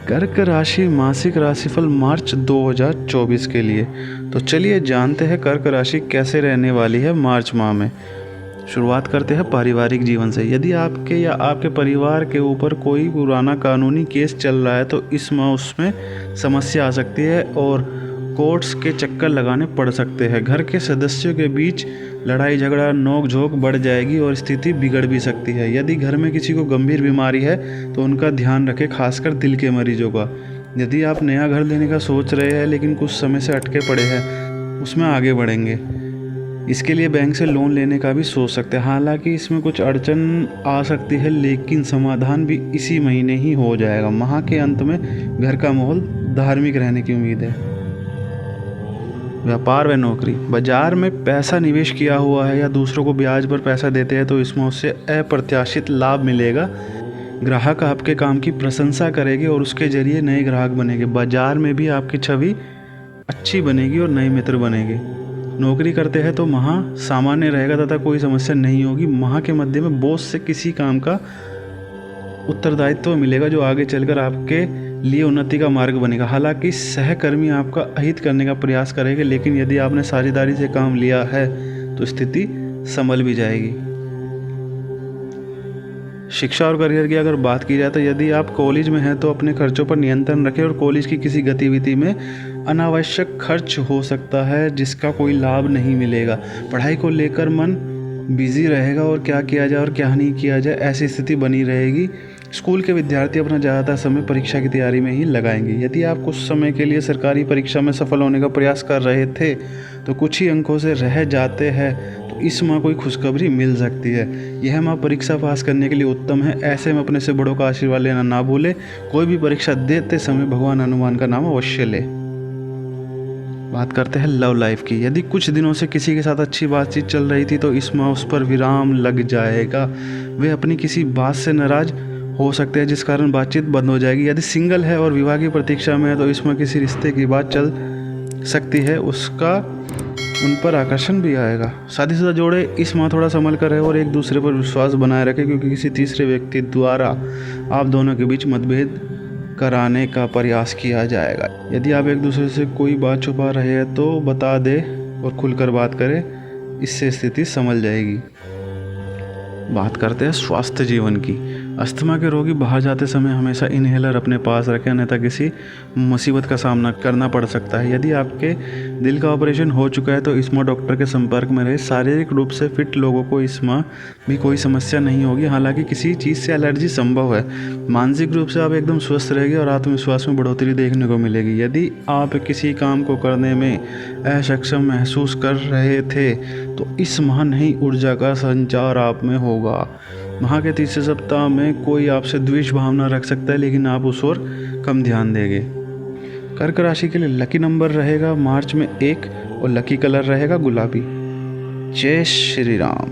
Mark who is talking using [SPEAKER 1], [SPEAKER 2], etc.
[SPEAKER 1] कर्क राशि मासिक राशिफल मार्च 2024 के लिए। तो चलिए जानते हैं कर्क राशि कैसे रहने वाली है मार्च माह में। शुरुआत करते हैं पारिवारिक जीवन से। यदि आपके या आपके परिवार के ऊपर कोई पुराना कानूनी केस चल रहा है तो इस माह उसमें समस्या आ सकती है और कोर्ट्स के चक्कर लगाने पड़ सकते हैं। घर के सदस्यों के बीच लड़ाई झगड़ा नोक झोंक बढ़ जाएगी और स्थिति बिगड़ भी सकती है। यदि घर में किसी को गंभीर बीमारी है तो उनका ध्यान रखें, खासकर दिल के मरीजों का। यदि आप नया घर लेने का सोच रहे हैं लेकिन कुछ समय से अटके पड़े हैं, उसमें आगे बढ़ेंगे। इसके लिए बैंक से लोन लेने का भी सोच सकते हैं। हालांकि इसमें कुछ अड़चन आ सकती है लेकिन समाधान भी इसी महीने ही हो जाएगा। माह के अंत में घर का माहौल धार्मिक रहने की उम्मीद है। व्यापार व नौकरी। बाजार में पैसा निवेश किया हुआ है या दूसरों को ब्याज पर पैसा देते हैं तो इसमें उससे अप्रत्याशित लाभ मिलेगा। ग्राहक आपके काम की प्रशंसा करेंगे और उसके जरिए नए ग्राहक बनेंगे। बाजार में भी आपकी छवि अच्छी बनेगी और नए मित्र बनेंगे। नौकरी करते हैं तो माह सामान्य रहेगा तथा कोई समस्या नहीं होगी। माह के मध्य में बॉस से किसी काम का उत्तरदायित्व मिलेगा जो आगे चलकर आपके लिए उन्नति का मार्ग बनेगा। हालांकि सहकर्मी आपका अहित करने का प्रयास करेंगे, लेकिन यदि आपने साझेदारी से काम लिया है तो स्थिति संभल भी जाएगी। शिक्षा और करियर की अगर बात की जाए तो यदि आप कॉलेज में हैं तो अपने खर्चों पर नियंत्रण रखें और कॉलेज की किसी गतिविधि में अनावश्यक खर्च हो सकता है जिसका कोई लाभ नहीं मिलेगा। पढ़ाई को लेकर मन बिजी रहेगा और क्या किया जाए और क्या नहीं किया जाए ऐसी स्थिति बनी रहेगी। स्कूल के विद्यार्थी अपना ज़्यादातर समय परीक्षा की तैयारी में ही लगाएंगे। यदि आप कुछ समय के लिए सरकारी परीक्षा में सफल होने का प्रयास कर रहे थे तो कुछ ही अंकों से रह जाते हैं तो इस माह कोई खुशखबरी मिल सकती है। यह माह परीक्षा पास करने के लिए उत्तम है। ऐसे में अपने से बड़ों का आशीर्वाद लेना ना भूलें। कोई भी परीक्षा देते समय भगवान हनुमान का नाम अवश्य ले। बात करते हैं लव लाइफ की। यदि कुछ दिनों से किसी के साथ अच्छी बातचीत चल रही थी तो इस माह उस पर विराम लग जाएगा। वे अपनी किसी बात से नाराज हो सकते हैं जिस कारण बातचीत बंद हो जाएगी। यदि सिंगल है और विवाह की प्रतीक्षा में है तो इसमें किसी रिश्ते की बात चल सकती है, उसका उन पर आकर्षण भी आएगा। शादीशुदा जोड़े इस माह थोड़ा संभल कर रहे और एक दूसरे पर विश्वास बनाए रखें क्योंकि किसी तीसरे व्यक्ति द्वारा आप दोनों के बीच मतभेद कराने का प्रयास किया जाएगा। यदि आप एक दूसरे से कोई बात छुपा रहे हैं तो बता दें और खुलकर बात करें, इससे स्थिति संभल जाएगी। बात करते हैं स्वास्थ्य जीवन की। अस्थमा के रोगी बाहर जाते समय हमेशा इनहेलर अपने पास रखें, अन्यथा किसी मुसीबत का सामना करना पड़ सकता है। यदि आपके दिल का ऑपरेशन हो चुका है तो इस माह डॉक्टर के संपर्क में रहे। शारीरिक रूप से फिट लोगों को इस माह भी कोई समस्या नहीं होगी, हालांकि किसी चीज़ से एलर्जी संभव है। मानसिक रूप से आप एकदम स्वस्थ रहेंगे और आत्मविश्वास में बढ़ोतरी देखने को मिलेगी। यदि आप किसी काम को करने में असक्षम महसूस कर रहे थे तो इस माह नई ऊर्जा का संचार आप में होगा। माह के तीसरे सप्ताह में कोई आपसे द्वेष भावना रख सकता है लेकिन आप उस ओर कम ध्यान देंगे। कर्क राशि के लिए लकी नंबर रहेगा मार्च में 1 और लकी कलर रहेगा गुलाबी। जय श्री राम।